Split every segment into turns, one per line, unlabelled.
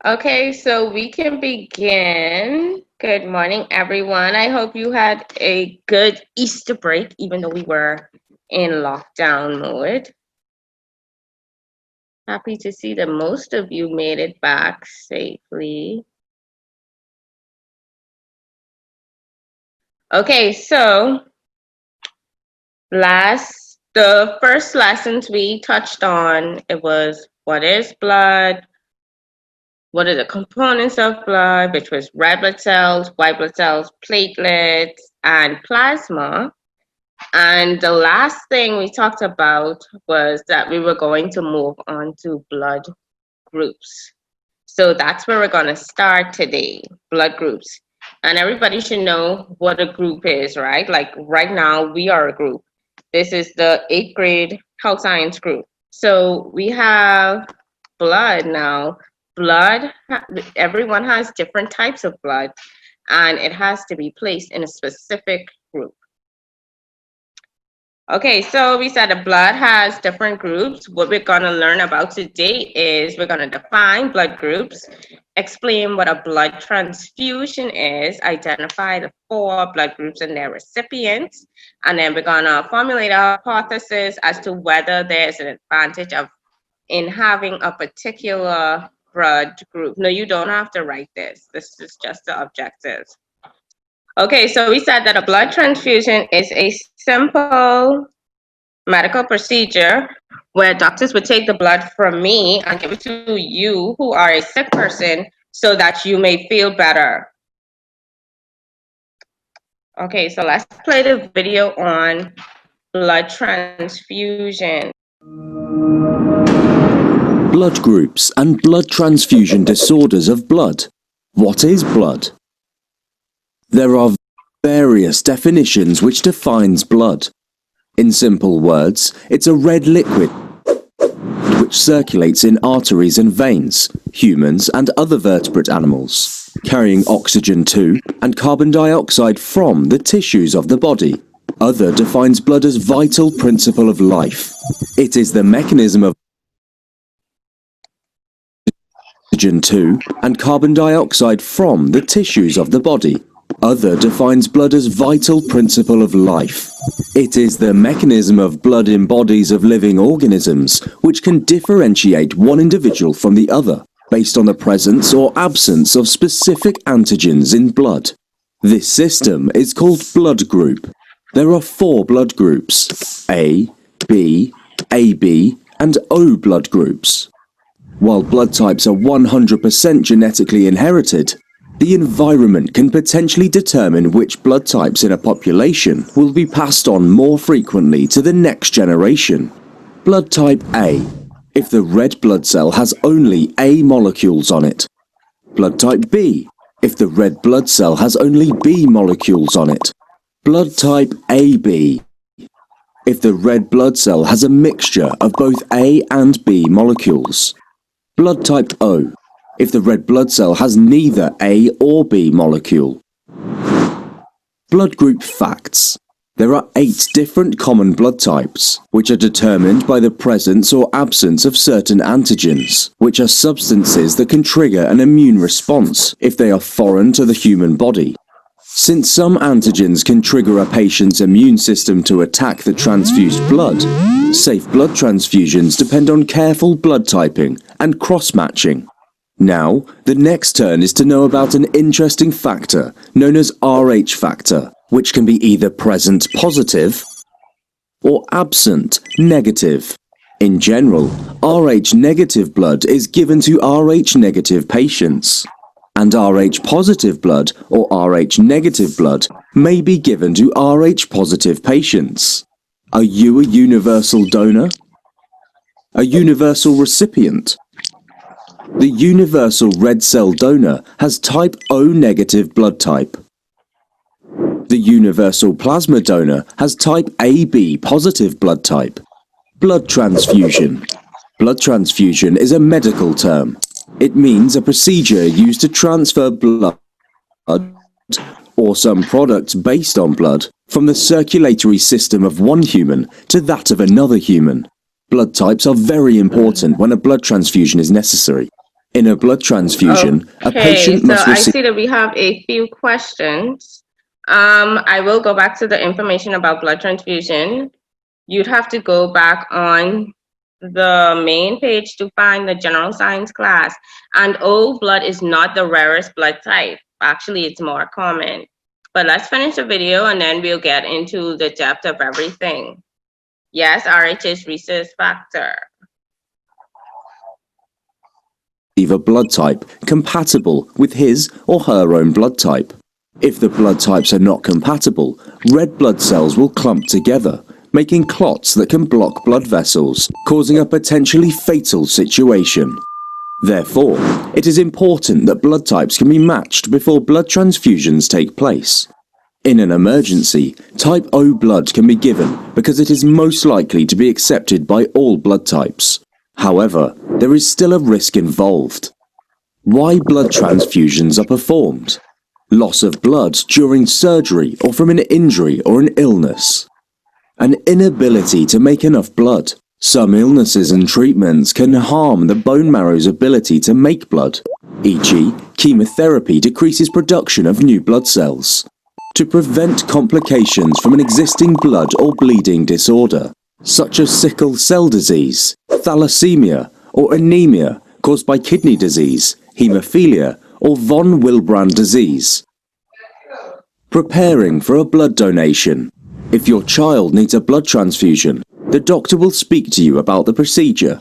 Okay, so we can begin. Good morning, everyone. I hope you had a good Easter break, even though we were in lockdown mode. Happy to see that most of you made it back safely. Okay, so the first lessons we touched on, it was what is blood, what are the components of blood, which was red blood cells, white blood cells, platelets, and plasma. And the last thing we talked about was that we were going to move on to blood groups. So that's where we're going to start today, blood groups. And everybody should know what a group is, right? Like right now, we are a group. This is the 8th grade health science group. So we have blood now. Blood, everyone has different types of blood, and it has to be placed in a specific group. Okay, so we said the blood has different groups. What we're going to learn about today is we're going to define blood groups, explain what a blood transfusion is, identify the 4 blood groups and their recipients, and then we're going to formulate a hypothesis as to whether there's an advantage in having a particular blood group. No, you don't have to write this. This is just the objectives. Okay, so we said that a blood transfusion is a simple medical procedure where doctors would take the blood from me and give it to you who are a sick person so that you may feel better. Okay, so let's play the video on blood transfusion.
Blood groups and blood transfusion disorders of blood. What is blood? There are various definitions which defines blood. In simple words, it's a red liquid which circulates in arteries and veins, humans and other vertebrate animals, carrying oxygen to and carbon dioxide from the tissues of the body. Other defines blood as vital principle of life. It is the mechanism of oxygen to and carbon dioxide from the tissues of the body. Other defines blood as vital principle of life. It is the mechanism of blood in bodies of living organisms which can differentiate one individual from the other based on the presence or absence of specific antigens in blood. This system is called blood group. There are 4 blood groups: A, B, AB, and O blood groups. While blood types are 100% genetically inherited, the environment can potentially determine which blood types in a population will be passed on more frequently to the next generation. Blood type A, if the red blood cell has only A molecules on it. Blood type B, if the red blood cell has only B molecules on it. Blood type AB, if the red blood cell has a mixture of both A and B molecules. Blood type O, if the red blood cell has neither A or B molecule. Blood group facts. There are 8 different common blood types, which are determined by the presence or absence of certain antigens, which are substances that can trigger an immune response if they are foreign to the human body. Since some antigens can trigger a patient's immune system to attack the transfused blood, safe blood transfusions depend on careful blood typing and cross-matching. Now, the next turn is to know about an interesting factor known as Rh factor, which can be either present positive or absent negative. In general, Rh negative blood is given to Rh negative patients, and Rh positive blood or Rh negative blood may be given to Rh positive patients. Are you a universal donor? A universal recipient? The universal red cell donor has type O negative blood type. The universal plasma donor has type AB positive blood type. Blood transfusion. Blood transfusion is a medical term. It means a procedure used to transfer blood or some products based on blood from the circulatory system of one human to that of another human. Blood types are very important when a blood transfusion is necessary. In a blood transfusion, a
Okay,
patient
so
must
I
receive
see that we have a few questions. I will go back to the information about blood transfusion. You'd have to go back on the main page to find the general science class. And O blood is not the rarest blood type. Actually, it's more common. But let's finish the video and then we'll get into the depth of everything. Yes, RH is rhesus factor.
a blood type compatible with his or her own blood type. If the blood types are not compatible, red blood cells will clump together, making clots that can block blood vessels, causing a potentially fatal situation. Therefore, it is important that blood types can be matched before blood transfusions take place. In an emergency, type O blood can be given because it is most likely to be accepted by all blood types. However, there is still a risk involved. Why blood transfusions are performed? Loss of blood during surgery or from an injury or an illness. An inability to make enough blood. Some illnesses and treatments can harm the bone marrow's ability to make blood, e.g., chemotherapy decreases production of new blood cells. To prevent complications from an existing blood or bleeding disorder, such as sickle cell disease, thalassemia, or anemia caused by kidney disease, haemophilia, or von Willebrand disease. Preparing for a blood donation. If your child needs a blood transfusion, the doctor will speak to you about the procedure.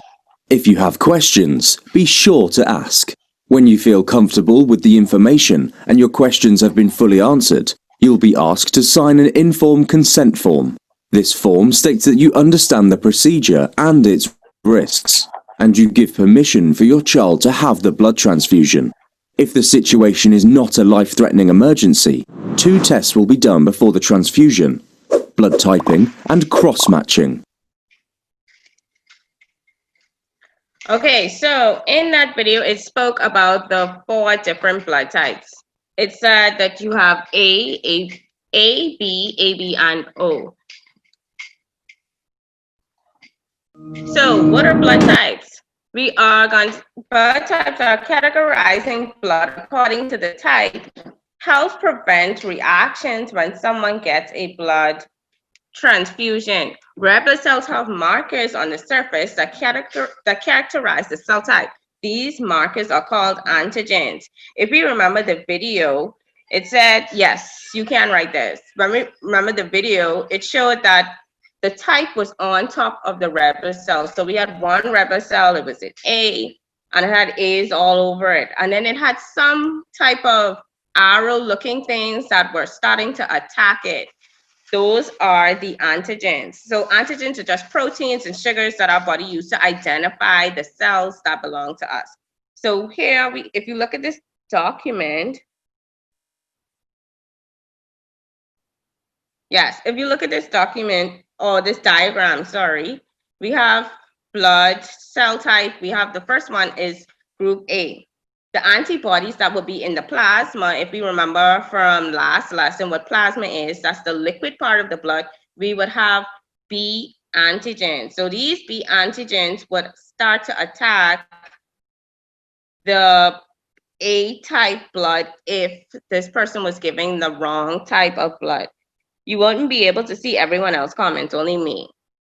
If you have questions, be sure to ask. When you feel comfortable with the information and your questions have been fully answered, you'll be asked to sign an informed consent form. This form states that you understand the procedure and its risks, and you give permission for your child to have the blood transfusion. If the situation is not a life-threatening emergency, 2 tests will be done before the transfusion: blood typing and cross-matching.
Okay, so in that video, it spoke about the 4 different blood types. It said that you have A, B, AB, and O. So what are blood types? Blood types are categorizing blood according to the type, helps prevent reactions when someone gets a blood transfusion. Red blood cells have markers on the surface that characterize the cell type. These markers are called antigens. If you remember the video, it said, yes, you can write this. When we remember the video, it showed that the type was on top of the red blood cell. So we had one red blood cell, it was an A, and it had A's all over it. And then it had some type of arrow-looking things that were starting to attack it. Those are the antigens. So antigens are just proteins and sugars that our body uses to identify the cells that belong to us. So here, if you look at this document, yes, if you look at this document, or this diagram, sorry, we have blood cell type. We have the first one is group A. The antibodies that will be in the plasma, if we remember from last lesson what plasma is, that's the liquid part of the blood, we would have B antigens. So these B antigens would start to attack the A type blood if this person was giving the wrong type of blood. You wouldn't be able to see everyone else comment, only me.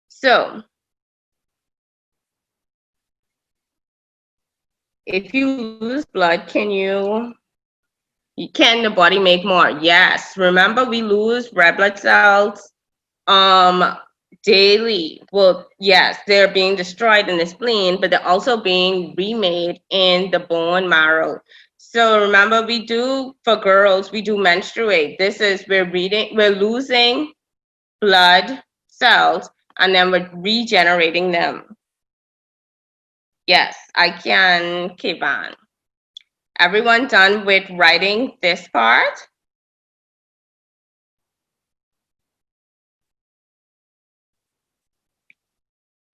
So if you lose blood, can the body make more? Yes. Remember, we lose red blood cells daily. Well, yes, they're being destroyed in the spleen, but they're also being remade in the bone marrow. So remember, for girls, we do menstruate. This is, we're losing blood cells and then we're regenerating them. Yes, I can keep on. Everyone done with writing this part?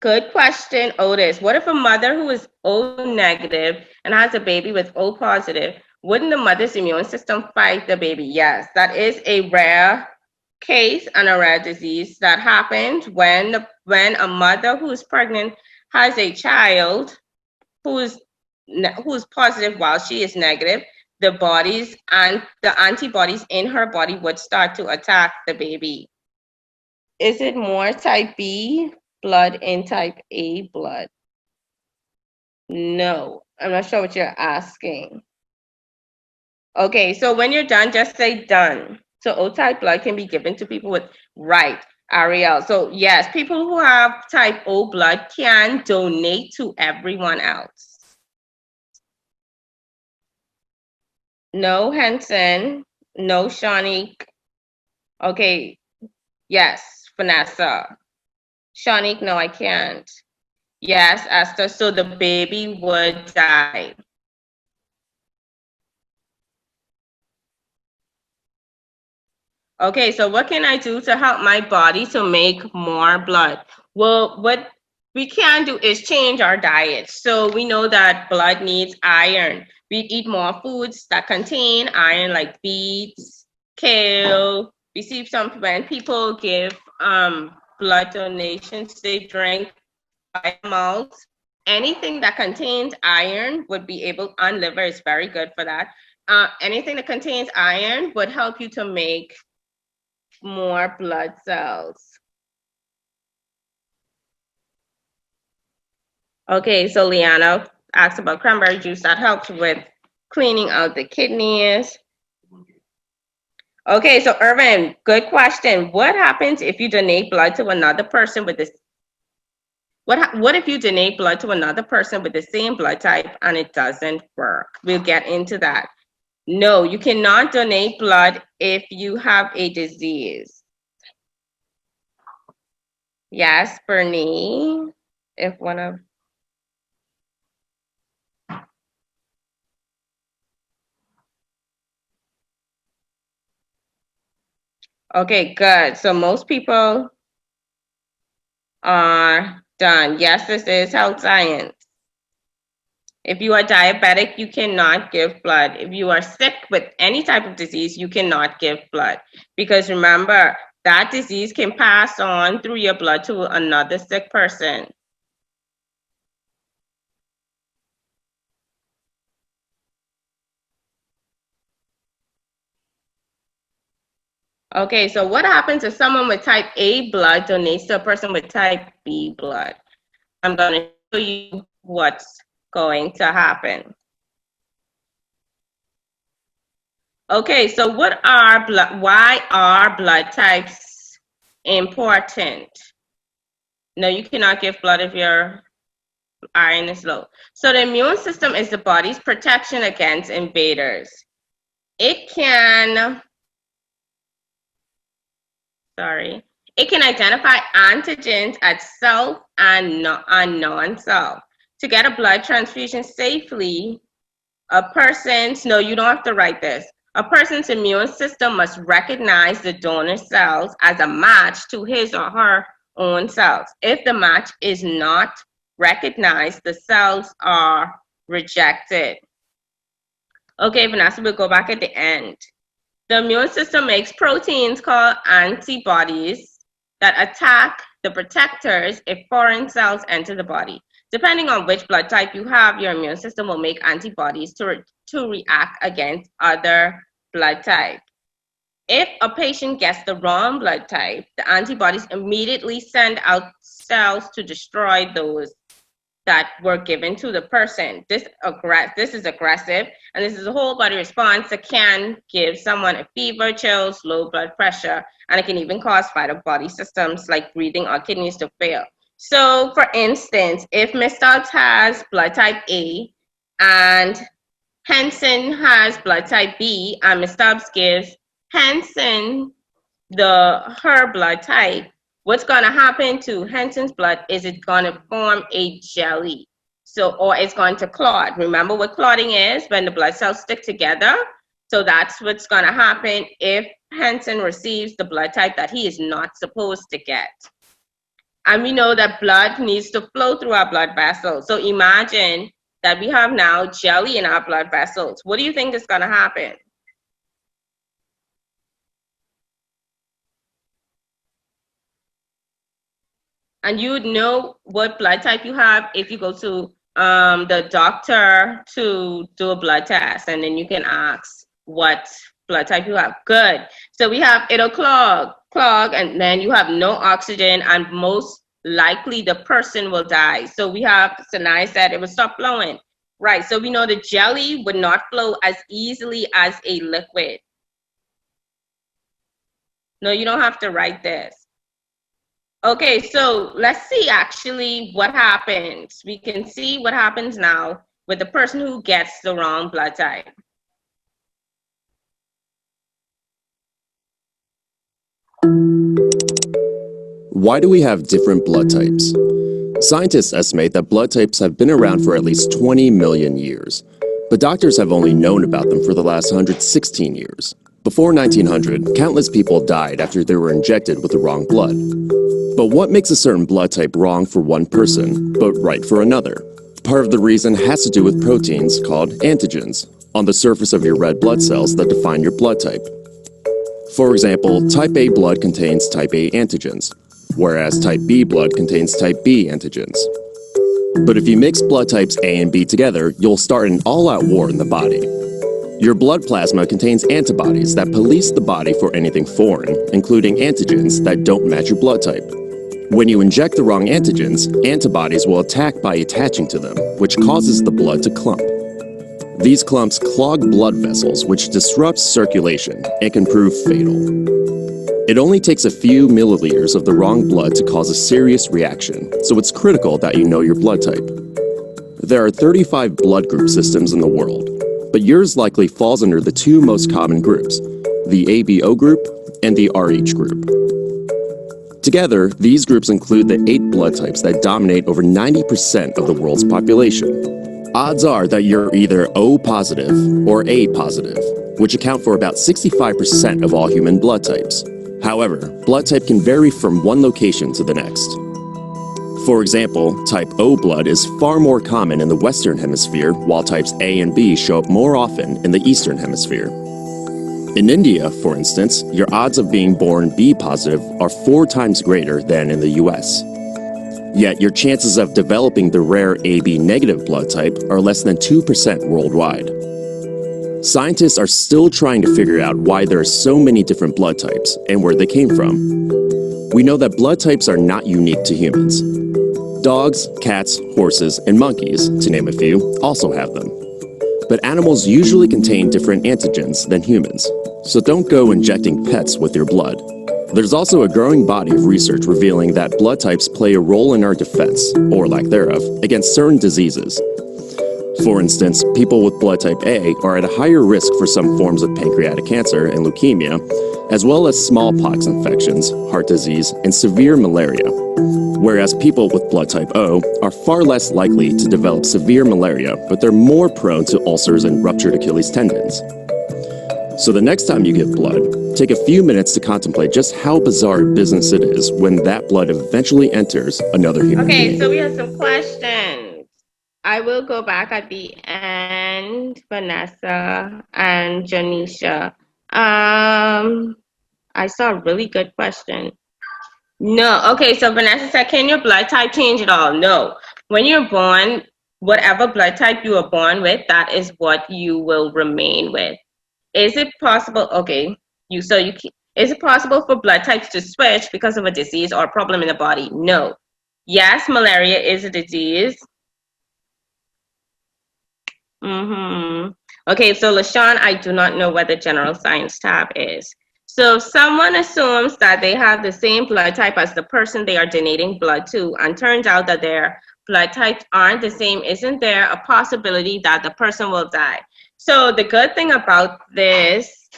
Good question, Otis. What if a mother who is O negative and has a baby with O positive, wouldn't the mother's immune system fight the baby? Yes, that is a rare case and a rare disease that happens when a mother who's pregnant has a child who's who's positive while she is negative, the bodies and the antibodies in her body would start to attack the baby. Is it more type B blood in type A blood? No, I'm not sure what you're asking. Okay, so when you're done, just say done. So O-type blood can be given to people with, right, Ariel. So yes, people who have type O blood can donate to everyone else. No, Henson. No, Shanique. Okay, yes, Vanessa. Shanique, no, I can't. Yes, Esther, so the baby would die. Okay, so what can I do to help my body to make more blood? Well, what we can do is change our diet. So we know that blood needs iron. We eat more foods that contain iron, like beets, kale. We see when people give blood donations, they drink malt. Anything that contains iron would be able, and liver is very good for that. Anything that contains iron would help you to make more blood cells. Okay, so Liana asked about cranberry juice that helps with cleaning out the kidneys. Okay, so Irvin, good question. What happens if you donate blood to another person with this? What if you donate blood to another person with the same blood type and it doesn't work? We'll get into that. No, you cannot donate blood if you have a disease. Yes, Bernie, if one of okay, good. So most people are done. Yes, this is health science. If you are diabetic, you cannot give blood. If you are sick with any type of disease, you cannot give blood. Because remember, that disease can pass on through your blood to another sick person. Okay, so what happens if someone with type A blood donates to a person with type B blood? I'm going to show you what's going to happen. Okay, so why are blood types important? No, you cannot give blood if your iron is low. So the immune system is the body's protection against invaders. It can identify antigens at self and non-self. To get a blood transfusion safely, no, you don't have to write this. A person's immune system must recognize the donor cells as a match to his or her own cells. If the match is not recognized, the cells are rejected. Okay, Vanessa, we'll go back at the end. The immune system makes proteins called antibodies that attack the protectors if foreign cells enter the body. Depending on which blood type you have, your immune system will make antibodies to react against other blood types. If a patient gets the wrong blood type, the antibodies immediately send out cells to destroy those that were given to the person. This is aggressive, and this is a whole body response that can give someone a fever, chills, low blood pressure, and it can even cause vital body systems like breathing or kidneys to fail. So, for instance, if Miss Stubbs has blood type A and Henson has blood type B, and Miss Stubbs gives Henson her blood type, what's going to happen to Henson's blood is it's going to form a jelly. So, or it's going to clot. Remember what clotting is? When the blood cells stick together. So that's what's going to happen if Henson receives the blood type that he is not supposed to get. And we know that blood needs to flow through our blood vessels. So imagine that we have now jelly in our blood vessels. What do you think is going to happen? And you would know what blood type you have if you go to the doctor to do a blood test, and then you can ask what blood type you have. Good. So we have it'll clog, and then you have no oxygen, and most likely the person will die. So we have Sinai said it will stop flowing. Right. So we know the jelly would not flow as easily as a liquid. No, you don't have to write this. Okay, so let's see actually what happens. We can see what happens now with the person who gets the wrong blood type.
Why do we have different blood types? Scientists estimate that blood types have been around for at least 20 million years, but doctors have only known about them for the last 116 years. Before 1900, countless people died after they were injected with the wrong blood. But what makes a certain blood type wrong for one person, but right for another? Part of the reason has to do with proteins called antigens on the surface of your red blood cells that define your blood type. For example, type A blood contains type A antigens, whereas type B blood contains type B antigens. But if you mix blood types A and B together, you'll start an all-out war in the body. Your blood plasma contains antibodies that police the body for anything foreign, including antigens that don't match your blood type. When you inject the wrong antigens, antibodies will attack by attaching to them, which causes the blood to clump. These clumps clog blood vessels, which disrupts circulation and can prove fatal. It only takes a few milliliters of the wrong blood to cause a serious reaction, so it's critical that you know your blood type. There are 35 blood group systems in the world, but yours likely falls under the two most common groups, the ABO group and the RH group. Together, these groups include the 8 blood types that dominate over 90% of the world's population. Odds are that you're either O positive or A positive, which account for about 65% of all human blood types. However, blood type can vary from one location to the next. For example, type O blood is far more common in the Western Hemisphere, while types A and B show up more often in the Eastern Hemisphere. In India, for instance, your odds of being born B positive are 4 times greater than in the US. Yet your chances of developing the rare AB negative blood type are less than 2% worldwide. Scientists are still trying to figure out why there are so many different blood types and where they came from. We know that blood types are not unique to humans. Dogs, cats, horses, and monkeys, to name a few, also have them. But animals usually contain different antigens than humans, so don't go injecting pets with your blood. There's also a growing body of research revealing that blood types play a role in our defense, or lack thereof, against certain diseases. For instance, people with blood type A are at a higher risk for some forms of pancreatic cancer and leukemia, as well as smallpox infections, heart disease, and severe malaria. Whereas people with blood type O are far less likely to develop severe malaria, but they're more prone to ulcers and ruptured Achilles tendons. So the next time you give blood, take a few minutes to contemplate just how bizarre business it is when that blood eventually enters another human being.
Okay, so we have some questions. I will go back at the end, Vanessa and Janisha. I saw a really good question. No, okay, so Vanessa said, can your blood type change at all? No. When you're born, whatever blood type you were born with, that is what you will remain with. Is it possible? Okay, is it possible for blood types to switch because of a disease or a problem in the body? No. Yes, malaria is a disease. Okay, so LaShawn, I do not know what the general science tab is. So if someone assumes that they have the same blood type as the person they are donating blood to, and turns out that their blood types aren't the same, isn't there a possibility that the person will die? So the good thing about this,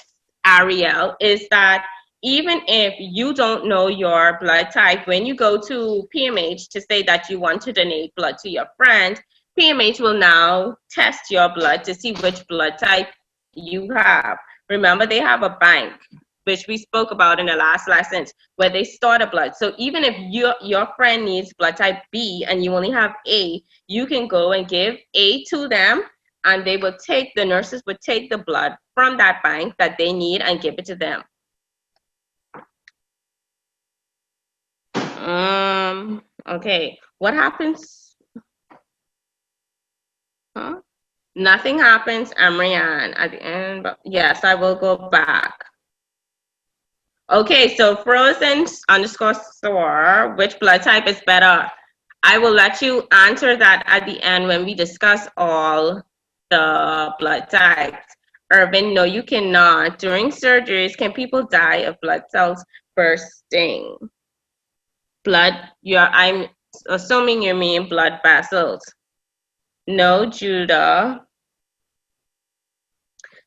Ariel, is that even if you don't know your blood type, when you go to PMH to say that you want to donate blood to your friend, PMH will now test your blood to see which blood type you have. Remember, they have a bank, which we spoke about in the last lessons, where they store the blood. So even if your friend needs blood type B and you only have A, you can go and give A to them, and the nurses would take the blood from that bank that they need and give it to them. Okay, what happens? Huh? Nothing happens, Amrian, at the end, but yes, I will go back. Okay, so frozen underscore store, which blood type is better? I will let you answer that at the end when we discuss all the blood types. Irvin, no, you cannot. During surgeries, can people die of blood cells bursting? I'm assuming you mean blood vessels. No, Judah.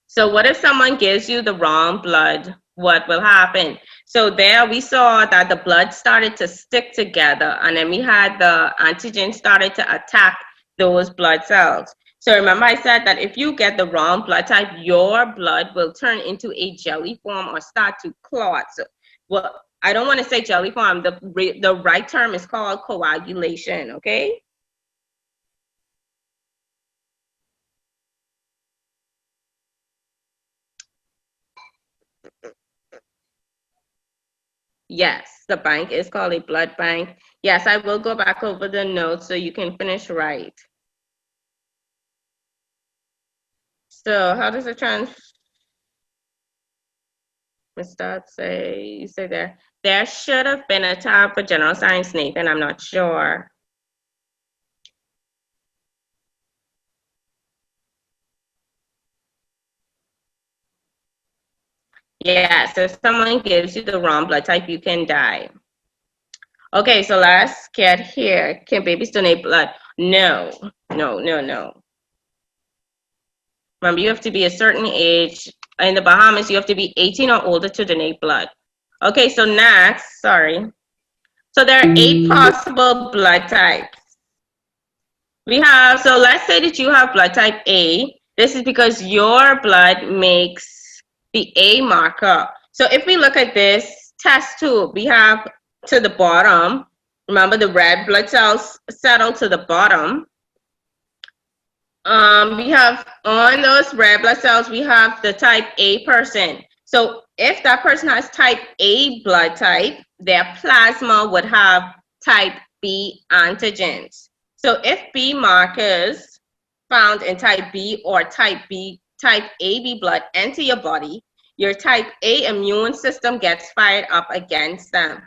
So what if someone gives you the wrong blood? What will happen? So there we saw that the blood started to stick together, and then we had the antigen started to attack those blood cells. So remember I said that if you get the wrong blood type, your blood will turn into a jelly form or start to clot. So, well, I don't want to say jelly form. The right term is called coagulation, okay? Yes, the bank is called a blood bank. Yes, I will go back over the notes so you can finish right. So how does the say, you say there should have been a tab for general science, Nathan, I'm not sure. Yes, if someone gives you the wrong blood type, you can die. Okay, so let's get here. Can babies donate blood? No, no, no, no. Remember, you have to be a certain age. In the Bahamas, you have to be 18 or older to donate blood. Okay, so next, sorry. So there are 8 possible blood types. We have, so let's say that you have blood type A. This is because your blood makes the A marker. So if we look at this test tube, we have to the bottom, remember the red blood cells settle to the bottom. We have on those red blood cells, we have the type A person. So if that person has type A blood type, their plasma would have type B antigens. So if B markers found in type B or type AB blood enter your body, your type A immune system gets fired up against them.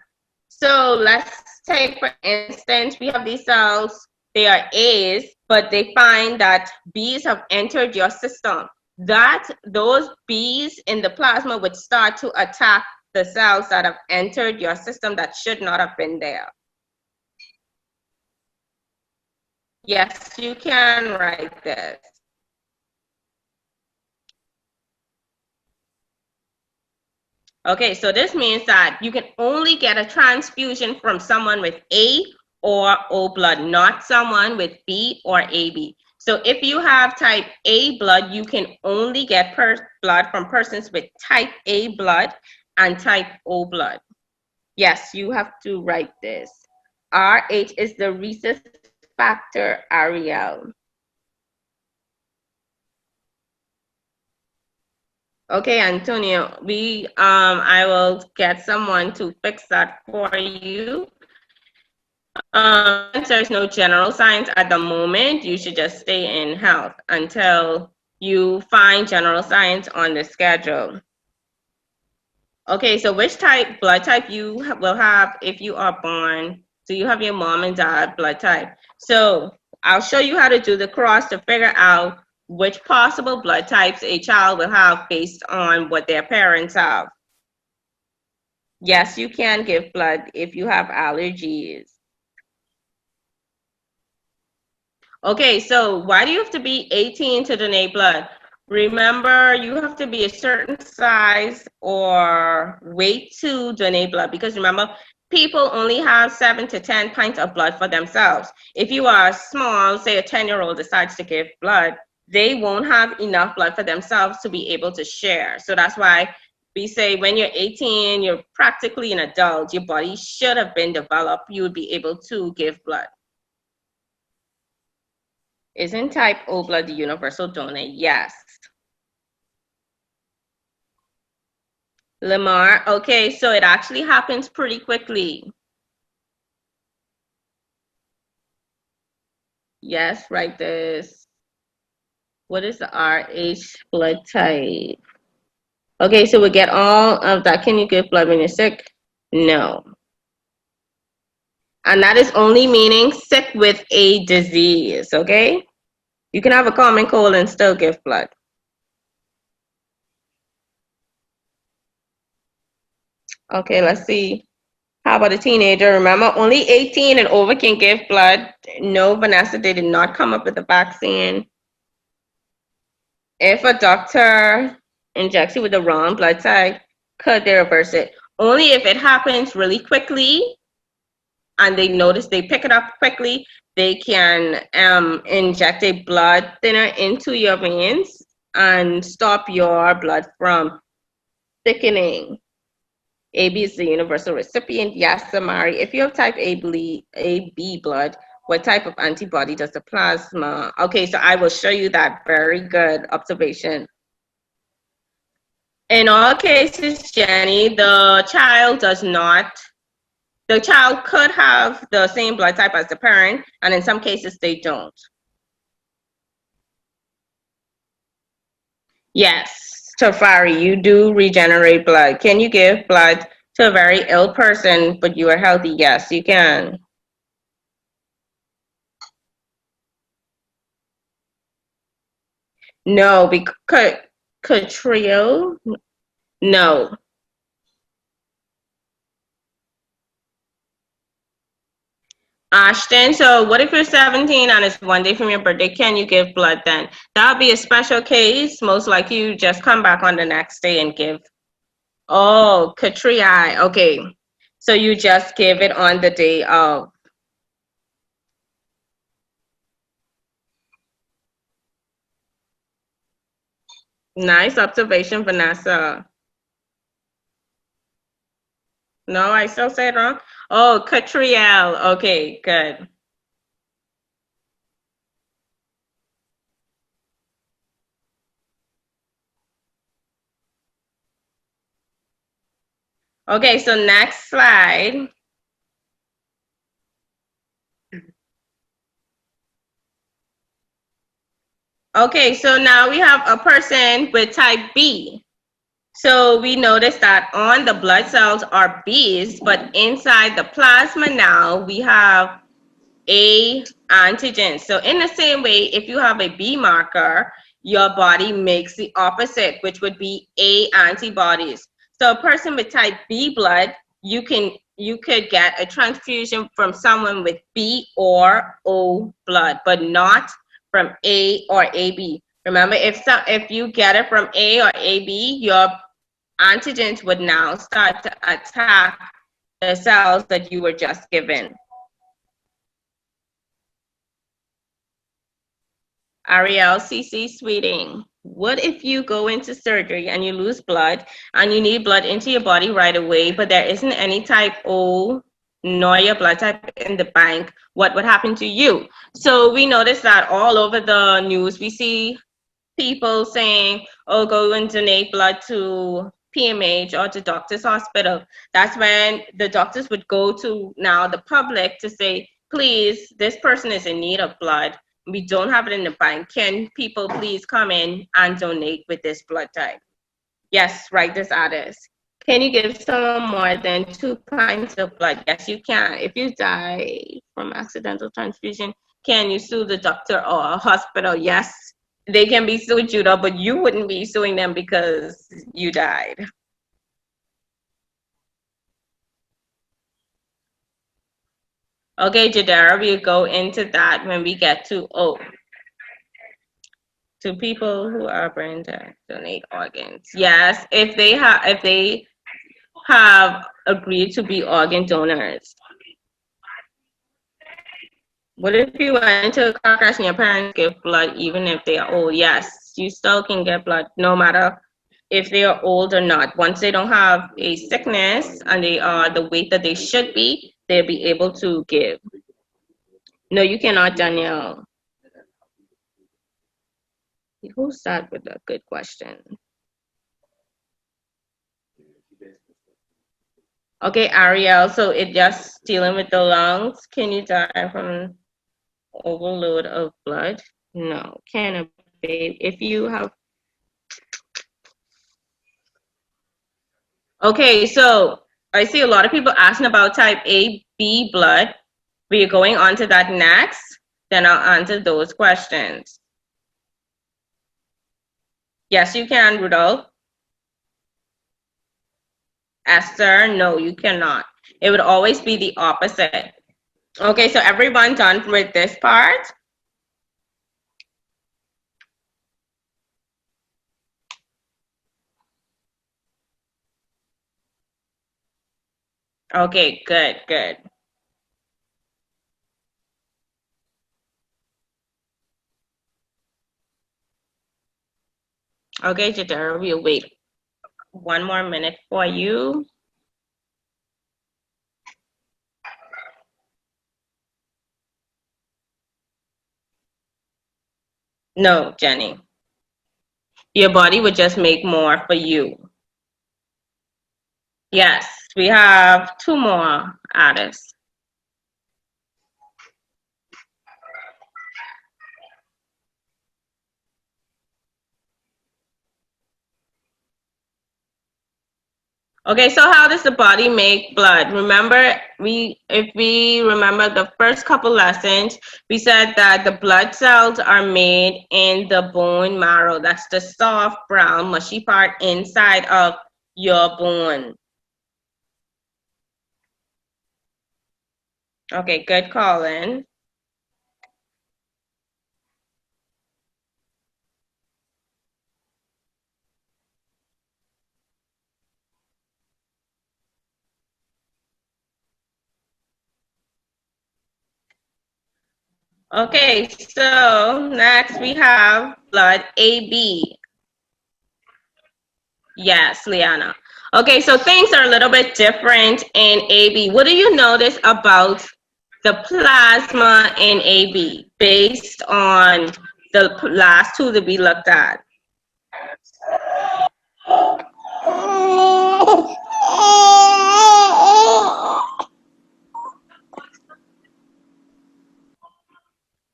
So let's take, for instance, we have these cells, they are A's, but they find that B's have entered your system. Those B's in the plasma would start to attack the cells that have entered your system that should not have been there. Yes, you can write this. Okay, so this means that you can only get a transfusion from someone with A or O blood, not someone with B or AB. So if you have type A blood, you can only get blood from persons with type A blood and type O blood. Yes, you have to write this. RH is the rhesus factor, Ariel. Okay, Antonio, I will get someone to fix that for you. There's no general science at the moment. You should just stay in health until you find general science on the schedule. Okay, so which blood type you will have if you are born? So you have your mom and dad blood type. So I'll show you how to do the cross to figure out which possible blood types a child will have based on what their parents have. Yes, you can give blood if you have allergies. Okay, so why do you have to be 18 to donate blood? Remember, you have to be a certain size or weight to donate blood because remember, people only have 7 to 10 pints of blood for themselves. If you are small, say a 10-year-old decides to give blood, they won't have enough blood for themselves to be able to share. So that's why we say when you're 18, you're practically an adult. Your body should have been developed. You would be able to give blood. Isn't type O blood the universal donor? Yes. Lamar, okay, so it actually happens pretty quickly. Yes, write this. What is the RH blood type? Okay, so we get all of that. Can you give blood when you're sick? No. And that is only meaning sick with a disease, okay? You can have a common cold and still give blood. Okay, let's see. How about a teenager? Remember, only 18 and over can give blood. No, Vanessa, they did not come up with the vaccine. If a doctor injects you with the wrong blood type, could they reverse it? Only if it happens really quickly and they notice, they pick it up quickly, they can inject a blood thinner into your veins and stop your blood from thickening. AB is the universal recipient. Yes, Samari. If you have type AB blood, what type of antibody does the plasma? Okay, so I will show you that. Very good observation. In all cases, Jenny, the child could have the same blood type as the parent, and in some cases they don't. Yes, Tafari, you do regenerate blood. Can you give blood to a very ill person, but you are healthy? Yes, you can. No, because Catrio? No. Ashton, so what if you're 17 and it's one day from your birthday? Can you give blood then? That would be a special case. Most likely you just come back on the next day and give. Oh, Catria. Okay. So you just give it on the day of. Nice observation, Vanessa. No, I still say it wrong. Oh, Catriel. Okay, good. Okay, so next slide. Okay, so now we have a person with type B. So we notice that on the blood cells are B's, but inside the plasma now we have A antigens. So in the same way, if you have a B marker, your body makes the opposite, which would be A antibodies. So a person with type B blood, you could get a transfusion from someone with B or O blood, but not from A or AB. Remember, if you get it from A or AB, your antigens would now start to attack the cells that you were just given. Ariel CC Sweeting, what if you go into surgery and you lose blood and you need blood into your body right away, but there isn't any type O nor your blood type in the bank? What would happen to you? So we notice that all over the news, we see people saying, oh, go and donate blood to PMH or to Doctors Hospital. That's when the doctors would go to now the public to say, please, this person is in need of blood. We don't have it in the bank. Can people please come in and donate with this blood type? Yes, write this address. Can you give someone more than 2 pints of blood? Yes, you can. If you die from accidental transfusion, can you sue the doctor or hospital? Yes, they can be sued, Judah, but you wouldn't be suing them because you died. Okay, Jadara, we'll go into that when we get to O. To people who are brain dead, donate organs. Yes, if they have agreed to be organ donors. What if you went into a car crash and your parents give blood even if they are old? Yes, you still can get blood no matter if they are old or not. Once they don't have a sickness and they are the weight that they should be, they'll be able to give. No, you cannot, Danielle. Who's that with a good question? Okay, Ariel, so it just dealing with the lungs. Can you die from overload of blood? No. Can a if you have. Okay, so I see a lot of people asking about type A, B blood. We're going on to that next. Then I'll answer those questions. Yes, you can, Rudolph. Esther, no, you cannot. It would always be the opposite. Okay, so everyone done with this part? Okay, good, good. Okay, Jadara, we'll wait one more minute for you. No, Jenny. Your body would just make more for you. Yes, we have two more artists. Okay, so how does the body make blood? Remember, if we remember the first couple lessons, we said that the blood cells are made in the bone marrow. That's the soft, brown, mushy part inside of your bone. Okay, good, Colin. Okay, so next we have blood AB. Yes, Liana. Okay, so things are a little bit different in AB. What do you notice about the plasma in AB based on the last two that we looked at?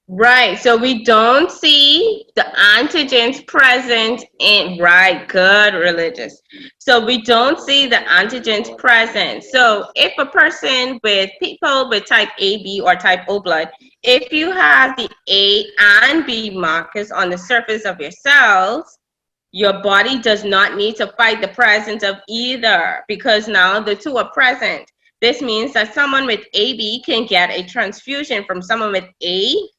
Right, so we don't see the antigens present in, right, good, religious. So we don't see the antigens present. So if a person with people with type AB or type O blood, if you have the A and B markers on the surface of your cells, your body does not need to fight the presence of either because now the two are present. This means that someone with AB can get a transfusion from someone with AB,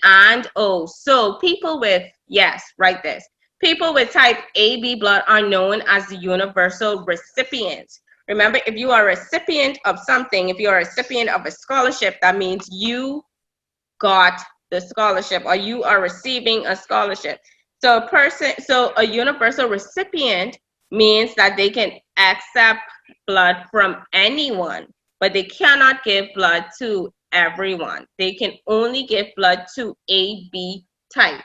and O. So people with, yes, write this. People with type AB blood are known as the universal recipients. Remember, if you are a recipient of something, if you are a recipient of a scholarship, that means you got the scholarship or you are receiving a scholarship. So a universal recipient means that they can accept blood from anyone, but they cannot give blood to everyone. They can only give blood to AB types.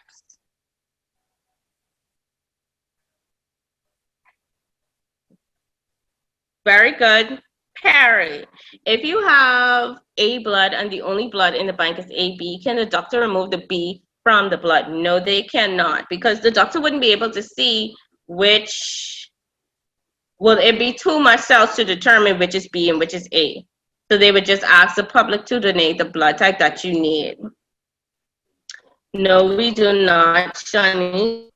Very good. Perry, if you have A blood and the only blood in the bank is AB, can the doctor remove the B from the blood? No, they cannot, because the doctor wouldn't be able to see which, will it be too much cells to determine which is B and which is A. So they would just ask the public to donate the blood type that you need. No, we do not, Shani.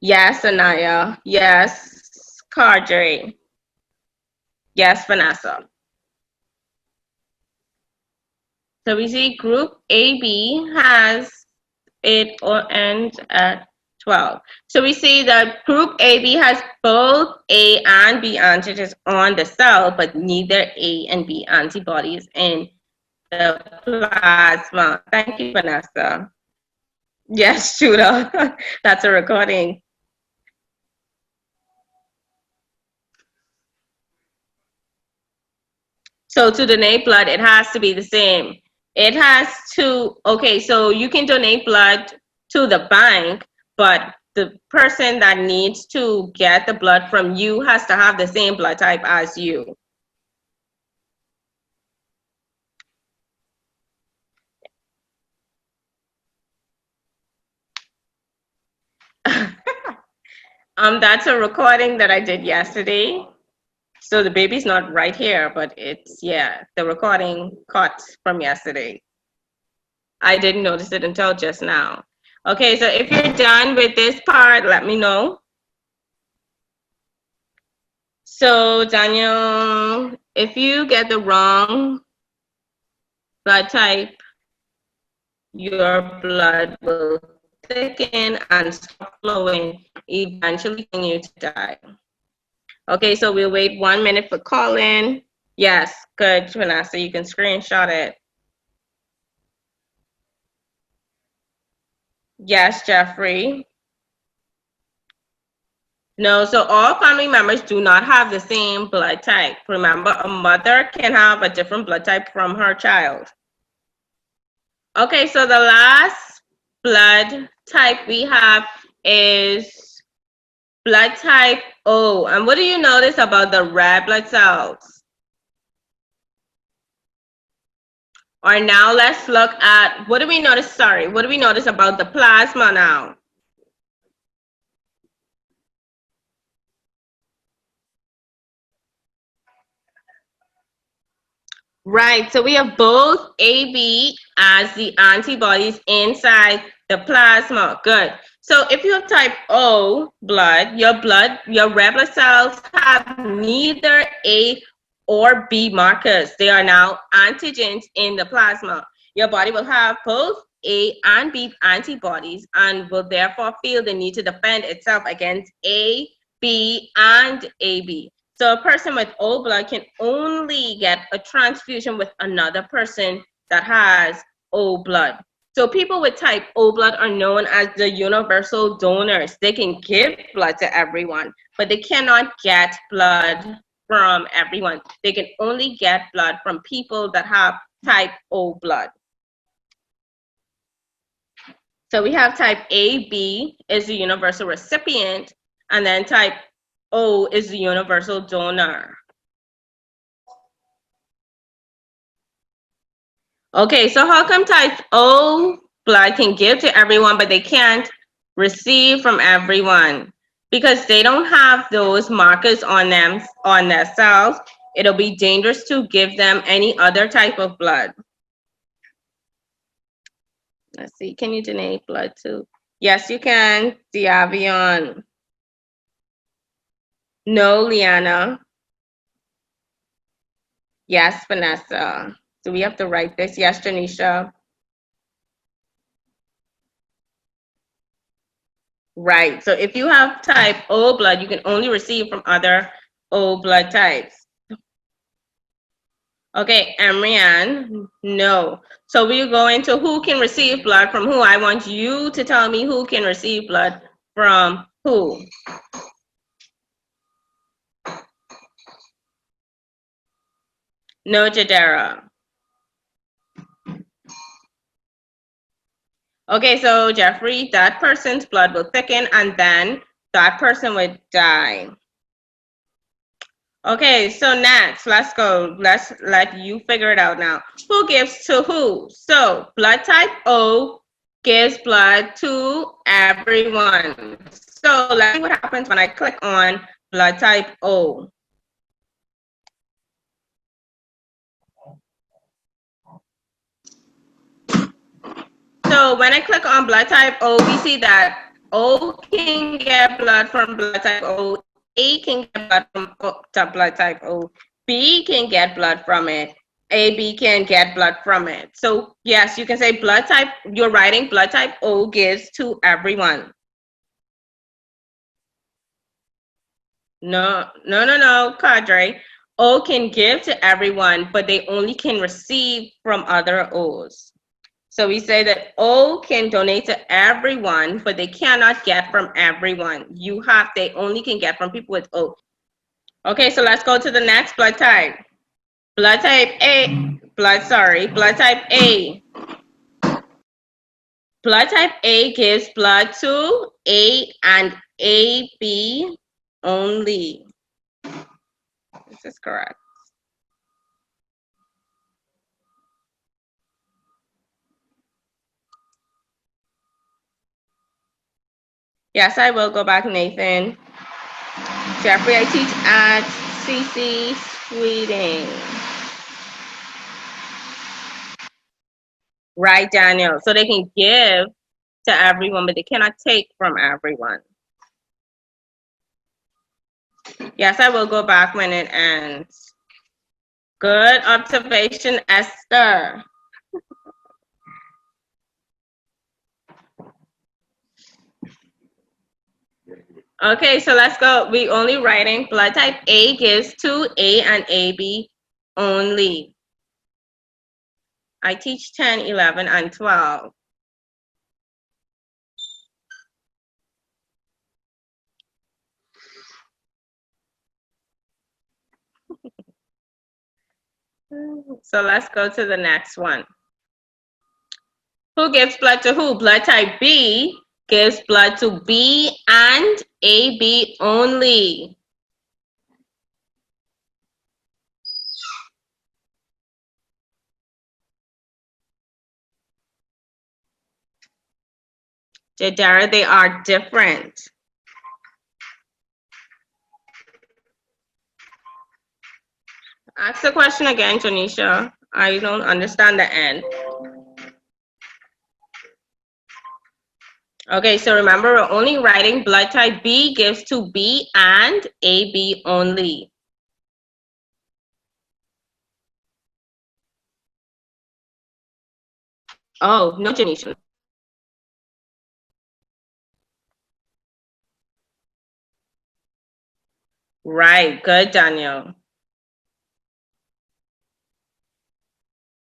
Yes, Anaya. Yes, Cardre. Yes, Vanessa. So we see group AB has it or ends at 12. So we see that group AB has both A and B antigens on the cell, but neither A and B antibodies in the plasma. Thank you, Vanessa. Yes, Judah. That's a recording. So to donate blood, it has to be the same. It has to, okay, so you can donate blood to the bank, but the person that needs to get the blood from you has to have the same blood type as you. That's a recording that I did yesterday. So the baby's not right here, but it's, yeah, the recording caught from yesterday. I didn't notice it until just now. Okay, so if you're done with this part, let me know. So Daniel, if you get the wrong blood type, your blood will thicken and stop flowing, eventually causing you to die. Okay, so we'll wait 1 minute for call-in. Yes, good, Vanessa, you can screenshot it. Yes, Jeffrey. No, so all family members do not have the same blood type. Remember, a mother can have a different blood type from her child. Okay, so the last blood type we have is blood type O. And what do you notice about the red blood cells? Or now let's look at, what do we notice, sorry, what do we notice about the plasma now? Right, so we have both AB as the antibodies inside the plasma. Good. So if you have type O blood, your red blood cells have neither A or B markers. They are now antigens in the plasma. Your body will have both A and B antibodies and will therefore feel the need to defend itself against A, B, and AB. So a person with O blood can only get a transfusion with another person that has O blood. So people with type O blood are known as the universal donors. They can give blood to everyone, but they cannot get blood from everyone. They can only get blood from people that have type O blood. So we have type AB is the universal recipient, and then type O is the universal donor. Okay, so how come type O blood can give to everyone, but they can't receive from everyone? Because they don't have those markers on them, on their cells. It'll be dangerous to give them any other type of blood. Let's see, can you donate blood too? Yes, you can, Diavion. No, Liana. Yes, Vanessa. Do we have to write this? Yes, Janisha. Right. So if you have type O blood, you can only receive from other O blood types. Okay, Amrian, no. So we go into who can receive blood from who. I want you to tell me who can receive blood from who. No, Jadera. Okay, so Jeffrey, that person's blood will thicken and then that person would die. Okay, so next, let's go. Let's let you figure it out now. Who gives to who? So blood type O gives blood to everyone. So let's see what happens when I click on blood type O. So when I click on blood type O, we see that O can get blood from blood type O, A can get blood from blood type O, B can get blood from it, AB can get blood from it. So yes, you can say blood type, you're writing blood type O gives to everyone. No, Cadre. O can give to everyone, but they only can receive from other O's. So we say that O can donate to everyone, but they cannot get from everyone. They only can get from people with O. Okay, so let's go to the next blood type. Blood type A, blood type A. Blood type A gives blood to A and AB only. This is correct. Yes, I will go back, Nathan. Jeffrey, I teach at CC Sweeting. Right, Daniel. So they can give to everyone, but they cannot take from everyone. Yes, I will go back when it ends. Good observation, Esther. Okay, so let's go. We only writing blood type A gives to A and AB only. I teach 10, 11, and 12. So let's go to the next one. Who gives blood to who? Blood type B gives blood to B and AB only. Jadara, they are different. Ask the question again, Janisha. I don't understand the end. Okay, so remember, we're only writing blood type B gives to B and AB only. Oh, no, Janisha. Right, good, Daniel.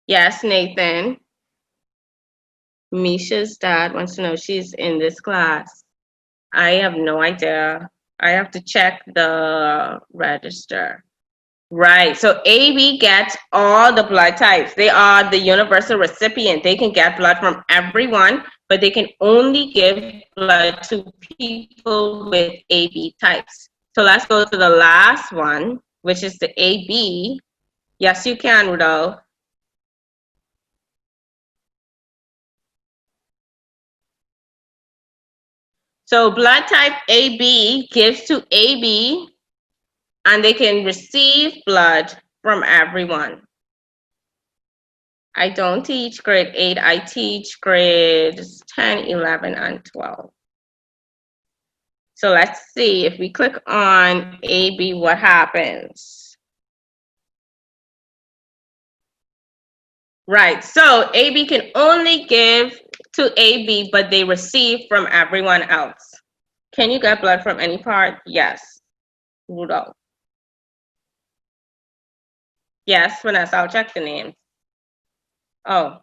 Yes, Nathan. Misha's dad wants to know if she's in this class. I have no idea. I have to check the register. Right, so AB gets all the blood types. They are the universal recipient. They can get blood from everyone, but they can only give blood to people with AB types. So let's go to the last one, which is the AB. Yes, you can, Rudolph. So blood type AB gives to AB, and they can receive blood from everyone. I don't teach grade 8, I teach grades 10, 11, and 12. So let's see if we click on AB, what happens? Right, so AB can only give to AB, but they receive from everyone else. Can you get blood from any part? Yes. Rudolph. Yes, Vanessa, I'll check the names. Oh.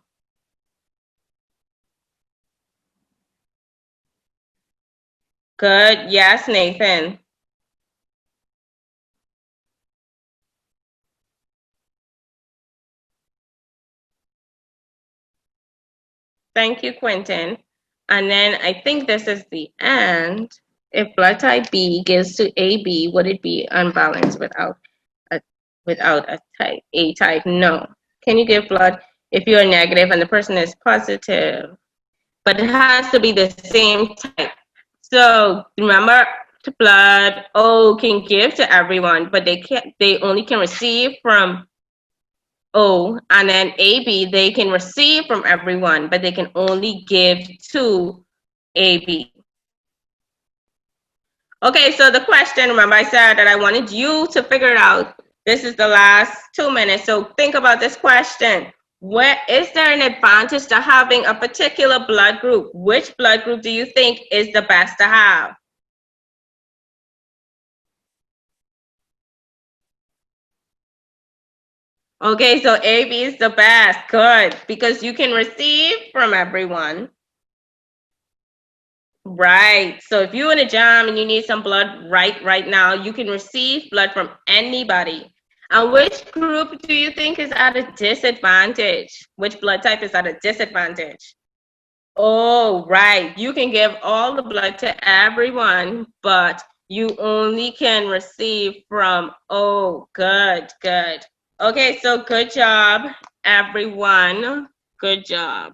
Good. Yes, Nathan. Thank you, Quentin. And then I think this is the end. If blood type B gives to AB, would it be unbalanced without a type A type? No. Can you give blood if you are negative and the person is positive? But it has to be the same type. So remember, blood O can give to everyone, but they only can receive from O, and then AB, they can receive from everyone, but they can only give to AB. Okay, so the question, remember I said that I wanted you to figure it out. This is the last 2 minutes, so think about this question. Is there an advantage to having a particular blood group? Which blood group do you think is the best to have? Okay, so AB is the best, good, because you can receive from everyone. Right. So if you're in a jam and you need some blood right now, you can receive blood from anybody. And which group do you think is at a disadvantage? Which blood type is at a disadvantage? Oh, right. You can give all the blood to everyone, but you only can receive from, oh, good. Okay, so good job, everyone. Good job.